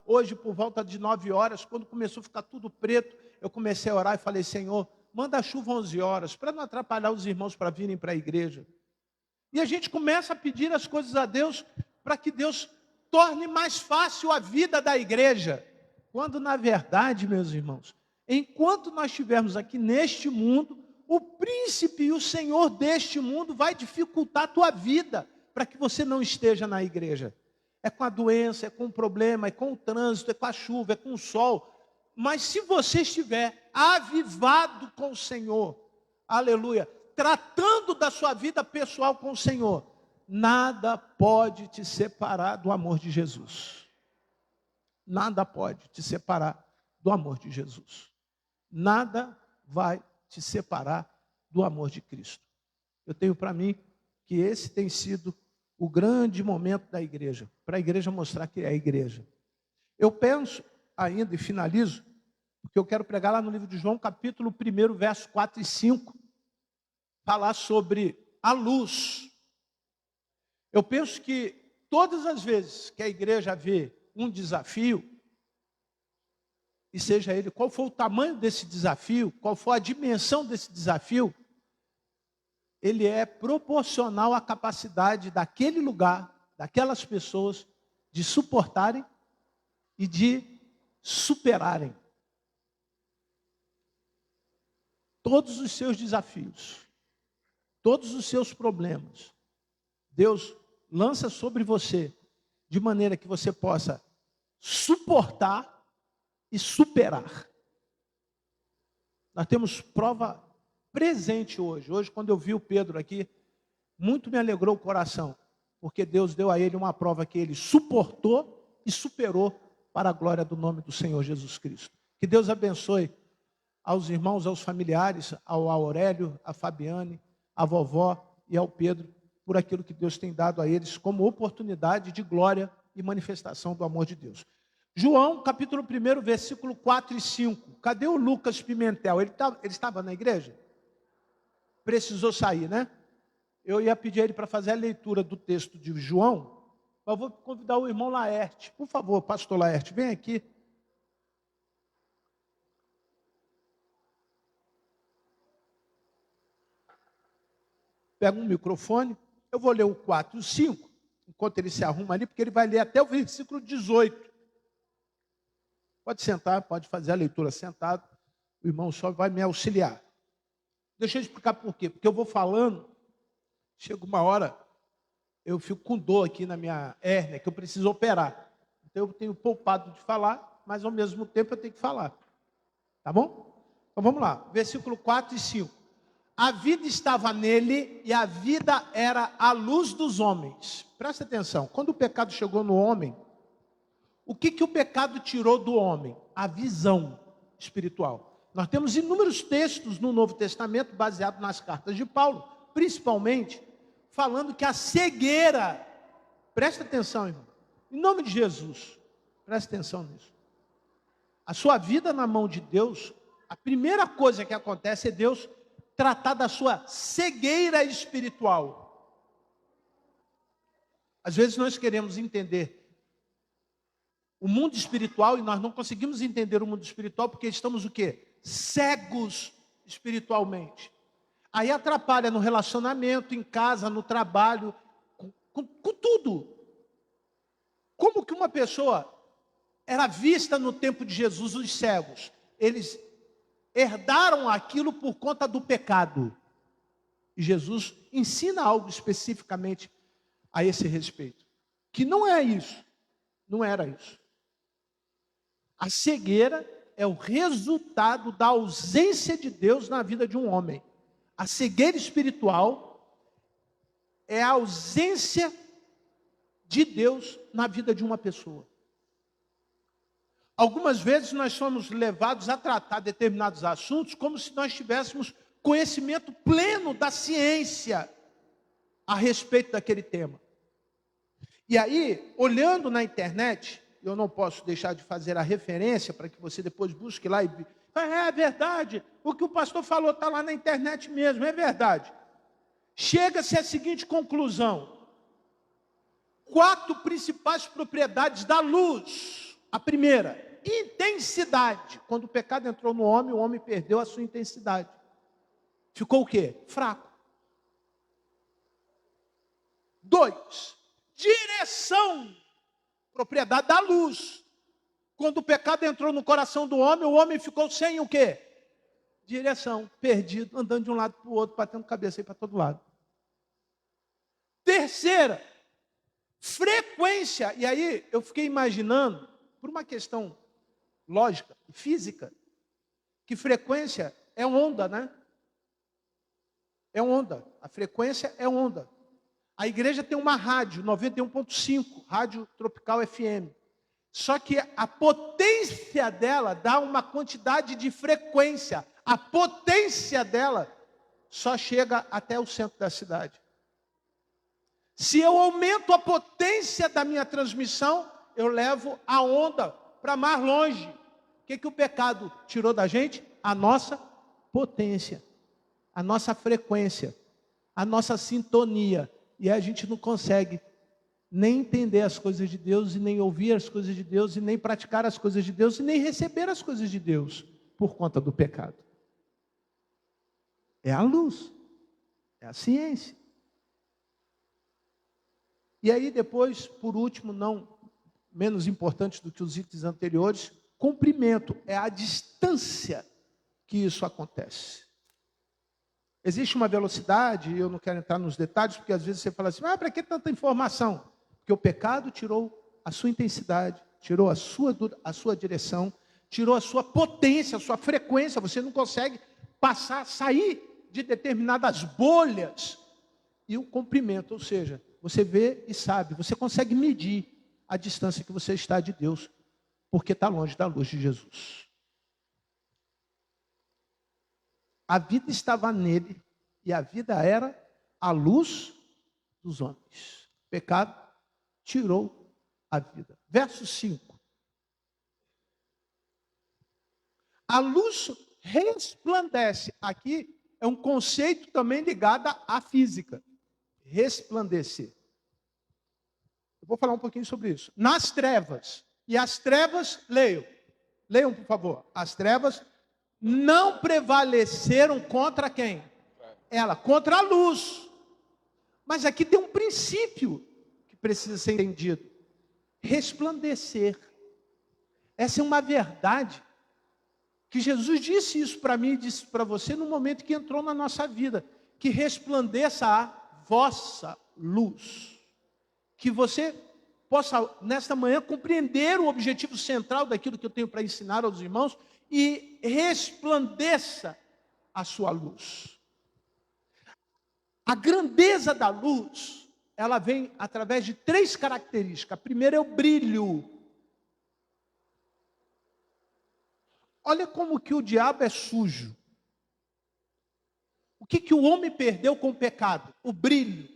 hoje por volta de 9 horas, quando começou a ficar tudo preto, eu comecei a orar e falei, Senhor, manda a chuva 11 horas, para não atrapalhar os irmãos para virem para a igreja. E a gente começa a pedir as coisas a Deus, para que Deus torne mais fácil a vida da igreja. Quando na verdade, meus irmãos, enquanto nós estivermos aqui neste mundo, o príncipe e o senhor deste mundo vai dificultar a tua vida, para que você não esteja na igreja. É com a doença, é com o problema, é com o trânsito, é com a chuva, é com o sol. Mas se você estiver avivado com o Senhor, aleluia, tratando da sua vida pessoal com o Senhor, nada pode te separar do amor de Jesus. Nada pode te separar do amor de Jesus. Nada vai te separar do amor de Cristo. Eu tenho para mim que esse tem sido o grande momento da igreja, para a igreja mostrar que é a igreja. Eu penso ainda e finalizo, porque eu quero pregar lá no livro de João, capítulo 1, verso 4 e 5, falar sobre a luz. Eu penso que todas as vezes que a igreja vê um desafio, e seja ele qual for o tamanho desse desafio, qual for a dimensão desse desafio, ele é proporcional à capacidade daquele lugar, daquelas pessoas, de suportarem e de superarem todos os seus desafios, todos os seus problemas. Deus lança sobre você, de maneira que você possa suportar e superar. Nós temos prova presente hoje. Hoje, quando eu vi o Pedro aqui, muito me alegrou o coração, porque Deus deu a ele uma prova que ele suportou e superou para a glória do nome do Senhor Jesus Cristo. Que Deus abençoe aos irmãos, aos familiares, ao Aurélio, a Fabiane, a vovó e ao Pedro, por aquilo que Deus tem dado a eles como oportunidade de glória e manifestação do amor de Deus. João, capítulo 1, versículo 4 e 5. Cadê o Lucas Pimentel? Ele estava na igreja? Precisou sair, né? Eu ia pedir a ele para fazer a leitura do texto de João, mas eu vou convidar o irmão Laerte. Por favor, pastor Laerte, vem aqui. Pega um microfone, eu vou ler o 4 e o 5, enquanto ele se arruma ali, porque ele vai ler até o versículo 18. Pode sentar, pode fazer a leitura sentado, o irmão só vai me auxiliar. Deixa eu explicar por quê. Porque eu vou falando, chega uma hora, eu fico com dor aqui na minha hérnia, que eu preciso operar. Então eu tenho poupado de falar, mas ao mesmo tempo eu tenho que falar. Tá bom? Então vamos lá, versículo 4 e 5. A vida estava nele e a vida era a luz dos homens. Presta atenção, quando o pecado chegou no homem, o que o pecado tirou do homem? A visão espiritual. Nós temos inúmeros textos no Novo Testamento, baseados nas cartas de Paulo, principalmente, falando que a cegueira, presta atenção, irmão, em nome de Jesus, presta atenção nisso. A sua vida na mão de Deus, a primeira coisa que acontece é Deus tratar da sua cegueira espiritual. Às vezes nós queremos entender o mundo espiritual e nós não conseguimos entender o mundo espiritual porque estamos o quê? Cegos espiritualmente. Aí atrapalha no relacionamento, em casa, no trabalho, com tudo. Como que uma pessoa era vista no tempo de Jesus, os cegos? Eles herdaram aquilo por conta do pecado. E Jesus ensina algo especificamente a esse respeito. Que não é isso. Não era isso. A cegueira é o resultado da ausência de Deus na vida de um homem. A cegueira espiritual é a ausência de Deus na vida de uma pessoa. Algumas vezes nós somos levados a tratar determinados assuntos como se nós tivéssemos conhecimento pleno da ciência a respeito daquele tema. E aí, olhando na internet, eu não posso deixar de fazer a referência para que você depois busque lá e... É verdade, o que o pastor falou está lá na internet mesmo, é verdade. Chega-se à seguinte conclusão: 4 principais propriedades da luz. A primeira, intensidade. Quando o pecado entrou no homem, o homem perdeu a sua intensidade. Ficou o quê? Fraco. 2, direção. Propriedade da luz. Quando o pecado entrou no coração do homem, o homem ficou sem o quê? Direção. Perdido, andando de um lado para o outro, batendo cabeça aí para todo lado. Terceira, frequência. E aí eu fiquei imaginando, por uma questão lógica e física, que frequência é onda, né? É onda. A frequência é onda. A igreja tem uma rádio, 91.5, Rádio Tropical FM. Só que a potência dela dá uma quantidade de frequência. A potência dela só chega até o centro da cidade. Se eu aumento a potência da minha transmissão, eu levo a onda para mais longe. O que o pecado tirou da gente? A nossa potência, a nossa frequência, a nossa sintonia. E a gente não consegue nem entender as coisas de Deus, e nem ouvir as coisas de Deus, e nem praticar as coisas de Deus, e nem receber as coisas de Deus, por conta do pecado. É a luz, é a ciência. E aí depois, por último, não menos importante do que os itens anteriores, comprimento, é a distância que isso acontece. Existe uma velocidade, e eu não quero entrar nos detalhes, porque às vezes você fala assim, para que tanta informação? Porque o pecado tirou a sua intensidade, tirou a sua direção, tirou a sua potência, a sua frequência. Você não consegue sair de determinadas bolhas. E o comprimento, ou seja, você vê e sabe, você consegue medir a distância que você está de Deus, porque está longe da luz de Jesus. A vida estava nele, e a vida era a luz dos homens. O pecado tirou a vida. Verso 5. A luz resplandece. Aqui é um conceito também ligado à física. Resplandecer. Eu vou falar um pouquinho sobre isso. Nas trevas. E as trevas, leiam por favor. As trevas não prevaleceram contra quem? Ela, contra a luz. Mas aqui tem um princípio que precisa ser entendido. Resplandecer. Essa é uma verdade que Jesus disse isso para mim e disse para você no momento que entrou na nossa vida. Que resplandeça a vossa luz. Que você possa, nesta manhã, compreender o objetivo central daquilo que eu tenho para ensinar aos irmãos e resplandeça a sua luz. A grandeza da luz, ela vem através de 3 características. A primeira é o brilho. Olha como que o diabo é sujo. O que o homem perdeu com o pecado? O brilho.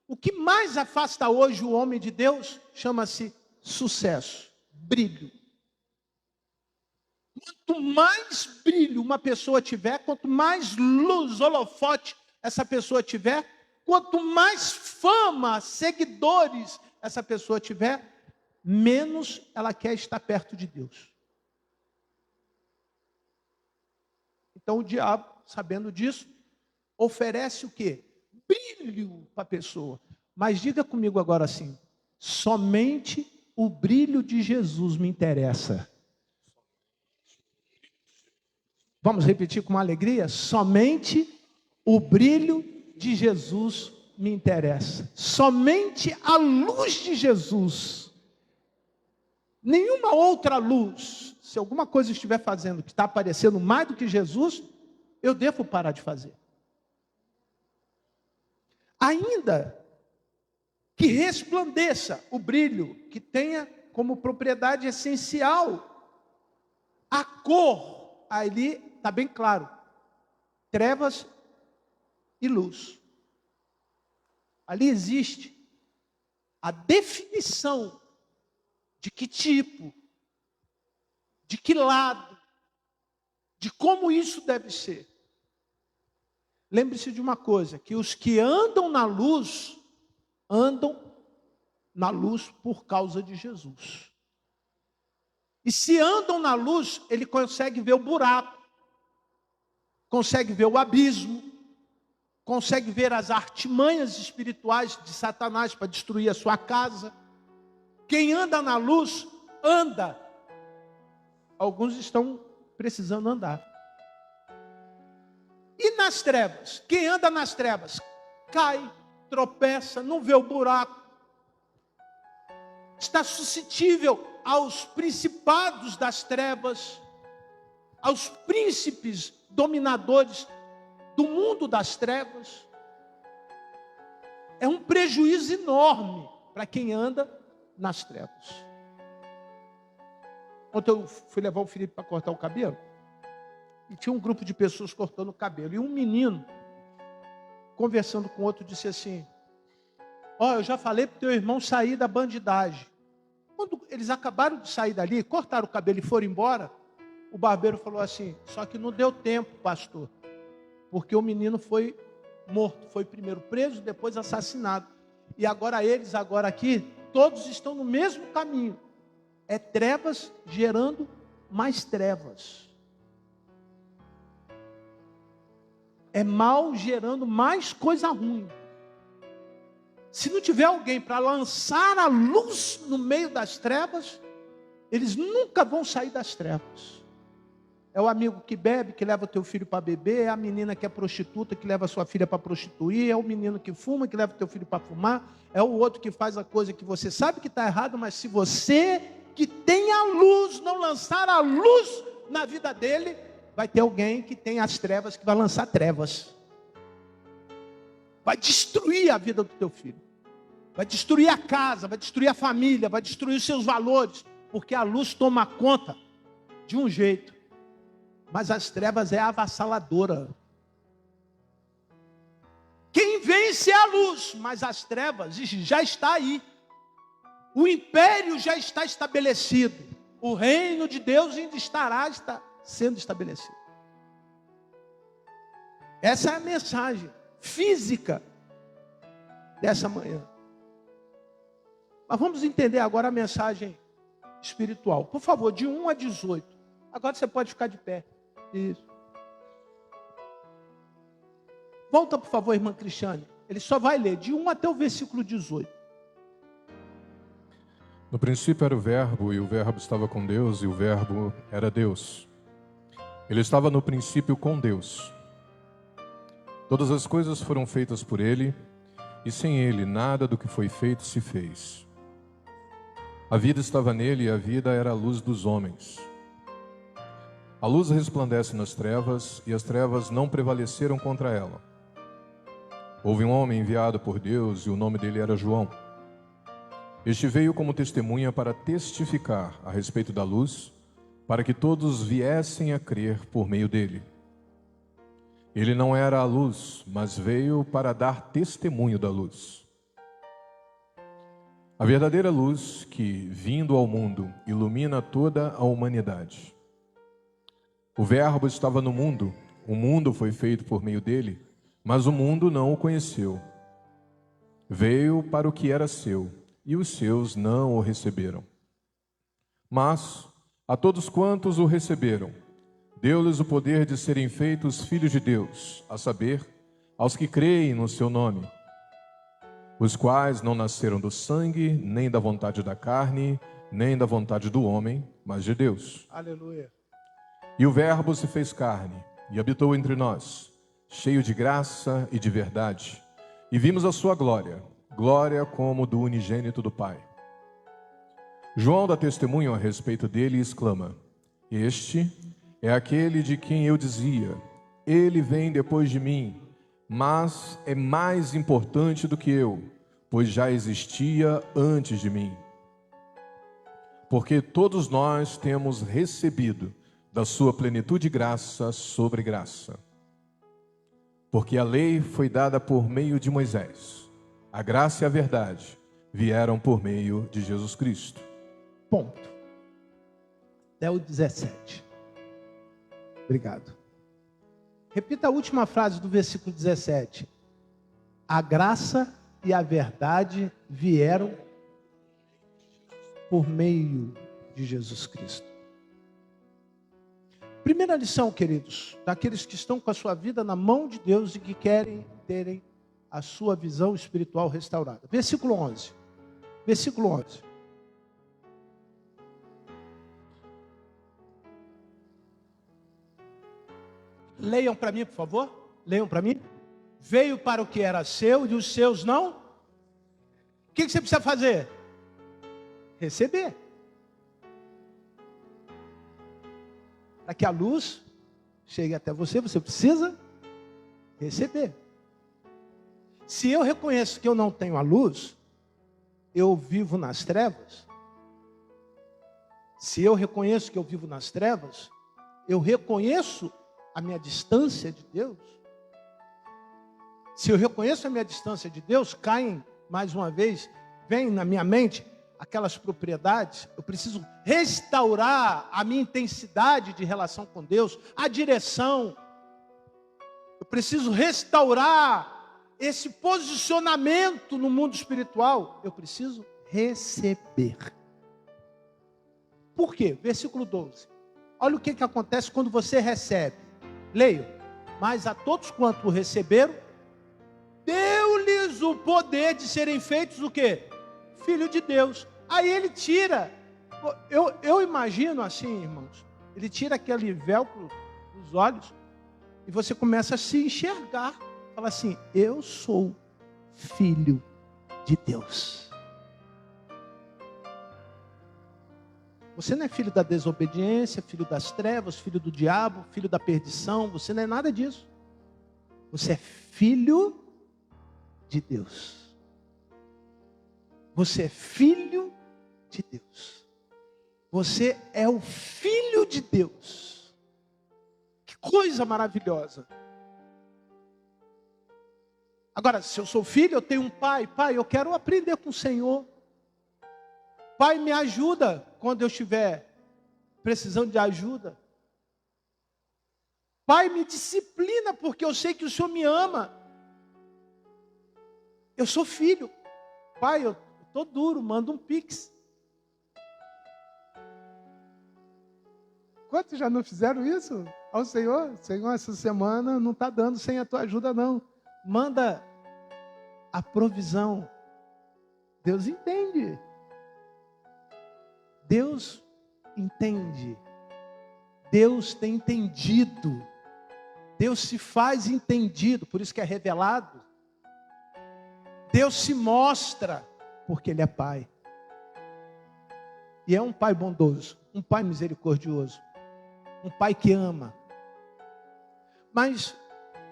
O que mais afasta hoje o homem de Deus chama-se sucesso, brilho. Quanto mais brilho uma pessoa tiver, quanto mais luz, holofote essa pessoa tiver, quanto mais fama, seguidores essa pessoa tiver, menos ela quer estar perto de Deus. Então o diabo, sabendo disso, oferece o quê? Brilho para a pessoa. Mas diga comigo agora assim, somente o brilho de Jesus me interessa. Vamos repetir com uma alegria? Somente o brilho de Jesus me interessa. Somente a luz de Jesus. Nenhuma outra luz, se alguma coisa estiver fazendo que está aparecendo mais do que Jesus, eu devo parar de fazer. Ainda que resplandeça o brilho, que tenha como propriedade essencial a cor, ali está bem claro, trevas e luz. Ali existe a definição de que tipo, de que lado, de como isso deve ser. Lembre-se de uma coisa, que os que andam na luz por causa de Jesus. E se andam na luz, ele consegue ver o buraco, consegue ver o abismo, consegue ver as artimanhas espirituais de Satanás para destruir a sua casa. Quem anda na luz, anda. Alguns estão precisando andar. E nas trevas? Quem anda nas trevas? Cai, tropeça, não vê o buraco. Está suscetível aos principados das trevas, aos príncipes dominadores do mundo das trevas. É um prejuízo enorme para quem anda nas trevas. Ontem eu fui levar o Felipe para cortar o cabelo, e tinha um grupo de pessoas cortando o cabelo, e um menino, conversando com outro, disse assim: ó, eu já falei para o teu irmão sair da bandidagem. Quando eles acabaram de sair dali, cortaram o cabelo e foram embora, o barbeiro falou assim: só que não deu tempo, pastor, porque o menino foi morto, foi primeiro preso, depois assassinado. E agora eles, agora aqui, todos estão no mesmo caminho. É trevas gerando mais trevas. É mal gerando mais coisa ruim. Se não tiver alguém para lançar a luz no meio das trevas, eles nunca vão sair das trevas. É o amigo que bebe, que leva o teu filho para beber, é a menina que é prostituta, que leva a sua filha para prostituir, é o menino que fuma, que leva o teu filho para fumar, é o outro que faz a coisa que você sabe que está errado, mas se você que tem a luz não lançar a luz na vida dele, vai ter alguém que tem as trevas, que vai lançar trevas. Vai destruir a vida do teu filho. Vai destruir a casa, vai destruir a família, vai destruir os seus valores, porque a luz toma conta de um jeito, mas as trevas é avassaladora. Quem vence é a luz, mas as trevas já está aí. O império já está estabelecido. O reino de Deus ainda está sendo estabelecido. Essa é a mensagem física dessa manhã. Mas vamos entender agora a mensagem espiritual. Por favor, de 1 a 18. Agora você pode ficar de pé. Isso. Volta, por favor, irmã Cristiane. Ele só vai ler de 1 até o versículo 18. No princípio era o Verbo, e o Verbo estava com Deus, e o Verbo era Deus. Ele estava no princípio com Deus. Todas as coisas foram feitas por Ele, e sem Ele nada do que foi feito se fez. A vida estava nele, e a vida era a luz dos homens. A luz resplandece nas trevas, e as trevas não prevaleceram contra ela. Houve um homem enviado por Deus, e o nome dele era João. Este veio como testemunha para testificar a respeito da luz, para que todos viessem a crer por meio dele. Ele não era a luz, mas veio para dar testemunho da luz. A verdadeira luz que, vindo ao mundo, ilumina toda a humanidade. O Verbo estava no mundo, o mundo foi feito por meio dele, mas o mundo não o conheceu. Veio para o que era seu, e os seus não o receberam. Mas a todos quantos o receberam, deu-lhes o poder de serem feitos filhos de Deus, a saber, aos que creem no seu nome, os quais não nasceram do sangue, nem da vontade da carne, nem da vontade do homem, mas de Deus. Aleluia. E o Verbo se fez carne, e habitou entre nós, cheio de graça e de verdade, e vimos a sua glória, glória como do unigênito do Pai. João dá testemunho a respeito dele e exclama: este é aquele de quem eu dizia, ele vem depois de mim, mas é mais importante do que eu, pois já existia antes de mim. Porque todos nós temos recebido da sua plenitude graça sobre graça. Porque a lei foi dada por meio de Moisés, a graça e a verdade vieram por meio de Jesus Cristo. Ponto. Até o 17. Obrigado. Repita a última frase do versículo 17. A graça e a verdade vieram por meio de Jesus Cristo. Primeira lição, queridos, daqueles que estão com a sua vida na mão de Deus e que querem terem a sua visão espiritual restaurada. Versículo 11. Versículo 11. Leiam para mim, por favor. Leiam para mim. Veio para o que era seu e os seus não. O que você precisa fazer? Receber. Para que a luz chegue até você, você precisa receber. Se eu reconheço que eu não tenho a luz, eu vivo nas trevas. Se eu reconheço que eu vivo nas trevas, eu reconheço a minha distância de Deus. Se eu reconheço a minha distância de Deus, caem, mais uma vez, vem na minha mente aquelas propriedades. Eu preciso restaurar a minha intensidade de relação com Deus, a direção. Eu preciso restaurar esse posicionamento no mundo espiritual. Eu preciso receber. Por quê? Versículo 12. Olha o que acontece quando você recebe. Leio. Mas a todos quanto o receberam, deu-lhes o poder de serem feitos o quê? Filho de Deus. Aí ele tira. Eu imagino assim, irmãos. Ele tira aquele velcro dos olhos e você começa a se enxergar. Fala assim, eu sou filho de Deus. Você não é filho da desobediência, filho das trevas, filho do diabo, filho da perdição. Você não é nada disso. Você é filho de Deus. Você é filho de Deus. Você é o filho de Deus. Que coisa maravilhosa. Agora, se eu sou filho, eu tenho um pai. Pai, eu quero aprender com o Senhor. Pai, me ajuda quando eu estiver precisando de ajuda. Pai, me disciplina porque eu sei que o Senhor me ama. Eu sou filho. Pai, eu estou duro, manda um pix. Quantos já não fizeram isso ao Senhor? Senhor, essa semana não está dando sem a tua ajuda não. Manda a provisão. Deus entende. Deus entende. Deus tem entendido. Deus se faz entendido, por isso que é revelado. Deus se mostra, porque Ele é Pai. E é um Pai bondoso, um Pai misericordioso, um Pai que ama. Mas,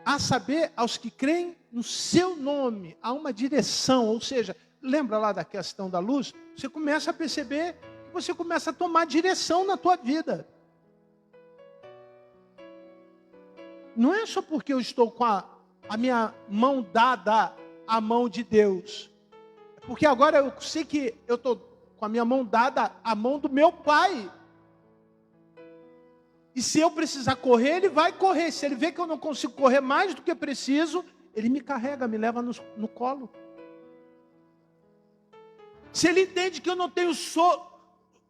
a saber, aos que creem no seu nome, há uma direção, ou seja, lembra lá da questão da luz? Você começa a perceber que você começa a tomar direção na tua vida. Não é só porque eu estou com a minha mão dada à mão de Deus. É porque agora eu sei que eu estou com a minha mão dada à mão do meu Pai. E se eu precisar correr, Ele vai correr. Se Ele vê que eu não consigo correr mais do que preciso, Ele me carrega, me leva no colo. Se Ele entende que eu não tenho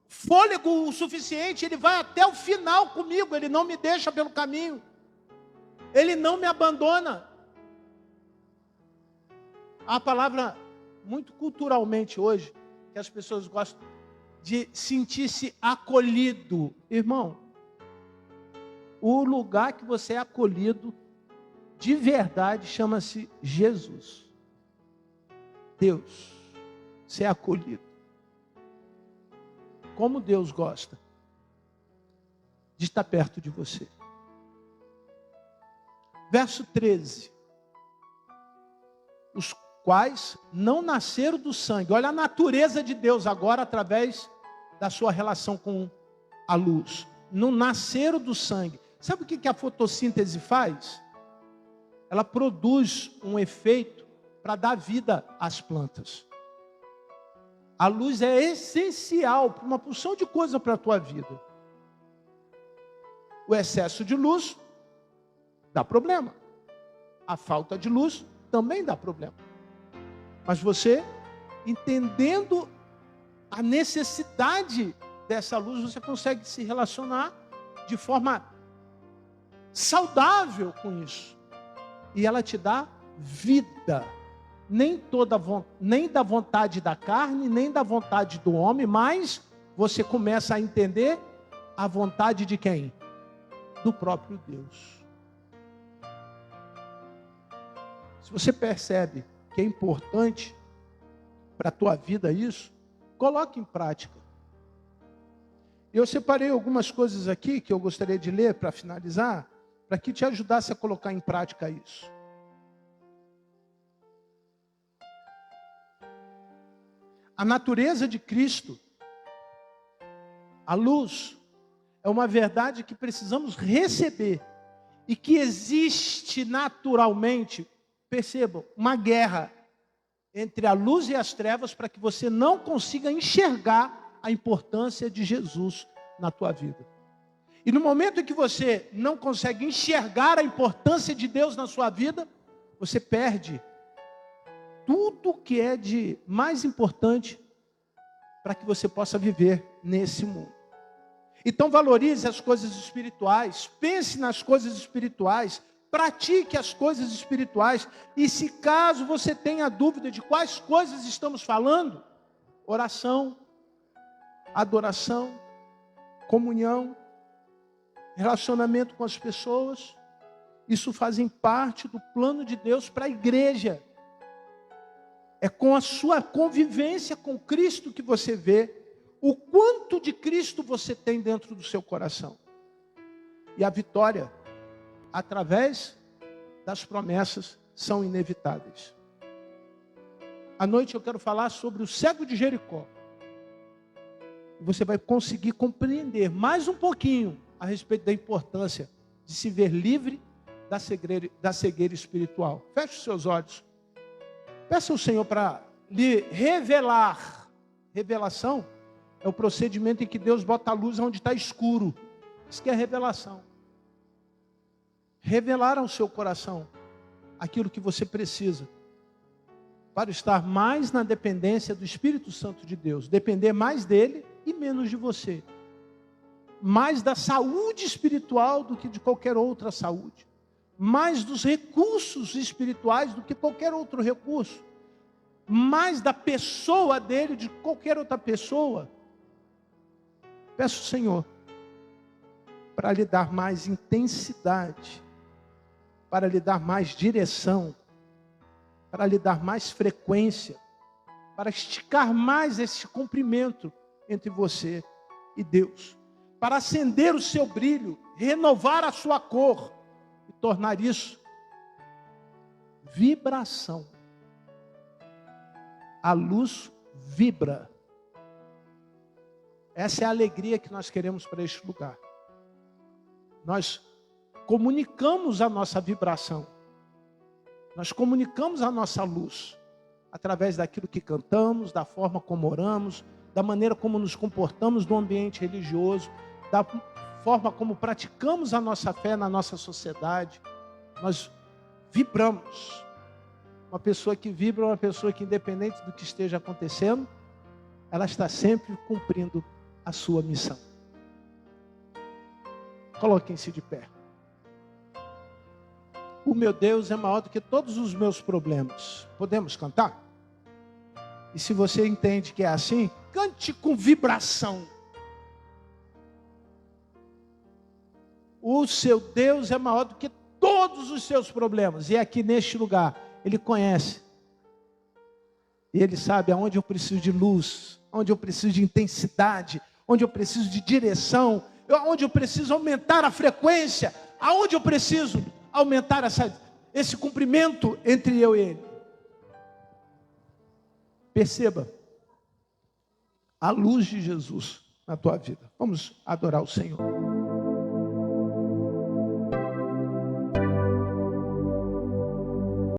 fôlego o suficiente, Ele vai até o final comigo. Ele não me deixa pelo caminho. Ele não me abandona. A palavra, muito culturalmente hoje, que as pessoas gostam de sentir-se acolhido. Irmão, o lugar que você é acolhido, de verdade, chama-se Jesus. Deus, você é acolhido. Como Deus gosta de estar perto de você. Verso 13. Os quais não nasceram do sangue. Olha a natureza de Deus agora através da sua relação com a luz. Não nasceram do sangue. Sabe o que a fotossíntese faz? Ela produz um efeito para dar vida às plantas. A luz é essencial para uma porção de coisa para a tua vida. O excesso de luz dá problema. A falta de luz também dá problema. Mas você, entendendo a necessidade dessa luz, você consegue se relacionar de forma saudável com isso. E ela te dá vida. Nem da vontade da carne, nem da vontade do homem, mas você começa a entender a vontade de quem? Do próprio Deus. Se você percebe que é importante para a tua vida isso, coloque em prática. Eu separei algumas coisas aqui que eu gostaria de ler para finalizar, para que te ajudasse a colocar em prática isso. A natureza de Cristo, a luz, é uma verdade que precisamos receber e que existe naturalmente, percebam, uma guerra entre a luz e as trevas para que você não consiga enxergar a importância de Jesus na tua vida. E no momento em que você não consegue enxergar a importância de Deus na sua vida, você perde tudo que é de mais importante para que você possa viver nesse mundo. Então valorize as coisas espirituais, pense nas coisas espirituais, pratique as coisas espirituais. E se caso você tenha dúvida de quais coisas estamos falando, oração, adoração, comunhão, relacionamento com as pessoas, isso fazem parte do plano de Deus para a igreja. É com a sua convivência com Cristo que você vê o quanto de Cristo você tem dentro do seu coração. E a vitória, através das promessas, são inevitáveis. À noite eu quero falar sobre o cego de Jericó. Você vai conseguir compreender mais um pouquinho a respeito da importância de se ver livre da cegueira espiritual. Feche os seus olhos. Peça ao Senhor para lhe revelar. Revelação é o procedimento em que Deus bota a luz onde está escuro. Isso que é revelação. Revelar ao seu coração aquilo que você precisa para estar mais na dependência do Espírito Santo de Deus. Depender mais dele e menos de você. Mais da saúde espiritual do que de qualquer outra saúde. Mais dos recursos espirituais do que qualquer outro recurso. Mais da pessoa dele de qualquer outra pessoa. Peço ao Senhor para lhe dar mais intensidade, para lhe dar mais direção, para lhe dar mais frequência, para esticar mais esse comprimento entre você e Deus, para acender o seu brilho, renovar a sua cor e tornar isso vibração. A luz vibra. Essa é a alegria que nós queremos para este lugar. Nós comunicamos a nossa vibração. Nós comunicamos a nossa luz através daquilo que cantamos, da forma como oramos, da maneira como nos comportamos no ambiente religioso, da forma como praticamos a nossa fé na nossa sociedade. Nós vibramos. Uma pessoa que vibra é uma pessoa que, independente do que esteja acontecendo, ela está sempre cumprindo a sua missão. Coloquem-se de pé. O meu Deus é maior do que todos os meus problemas. Podemos cantar? E se você entende que é assim, cante com vibração. O seu Deus é maior do que todos os seus problemas. E aqui neste lugar, Ele conhece. E Ele sabe aonde eu preciso de luz, onde eu preciso de intensidade, onde eu preciso de direção, onde eu preciso aumentar a frequência, aonde eu preciso aumentar esse cumprimento entre eu e Ele. Perceba a luz de Jesus na tua vida. Vamos adorar o Senhor.